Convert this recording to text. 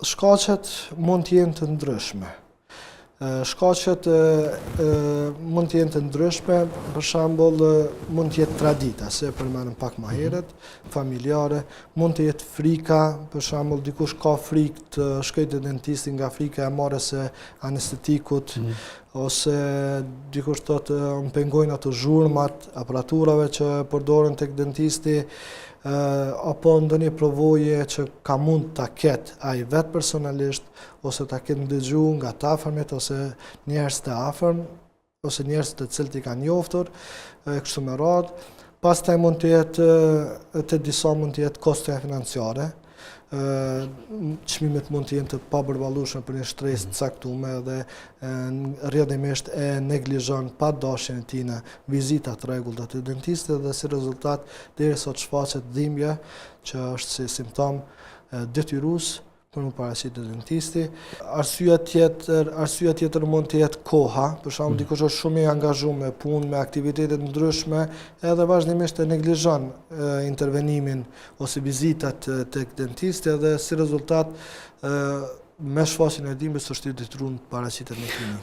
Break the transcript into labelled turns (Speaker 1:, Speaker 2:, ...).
Speaker 1: Shkaqet mund të jenë të ndryshme. Shkaqet mund të jenë të ndryshme, për shembull mund të jetë tradita, se përmenëm pak më herët, familjare, mund të jetë frika, për shembull dikush ka frikë të shkojë te dentisti nga frika e marrjes së anestetikut, ose dikush thotë më pengojnë ato zhurmat, aparaturave që përdoren tek dentisti, apo ndonjë provoje që ka mund ta ketë ai vetë personalisht, ose ta ketë ndëgjuar nga të afërmit ose njerëz të afërm, ose njerëz të cilët i kanë njoftur, kështu me radhë. Pastaj mund të jetë te disa mund të jetë koste financiare. Çmimet mund të jenë të papërballueshme për një shtresë të caktuar dhe rrjedhimisht e neglizhon pa dashjen e tij në vizita të rregullta te dentisti dhe si rezultat derisa të shfaqet dhimbje, që është si simptom detyrues për më paraqitur dentisti. Arsyeja tjetër mund të jetë koha, për shembull dikush është shumë i angazhuar me punë, me aktivitete të ndryshme, edhe vazhdimisht e neglizhon intervenimin ose vizitat tek dentisti dhe si rezultat me shfaqjen e dhimbjes është i detyruar të paraqitet në klinikë.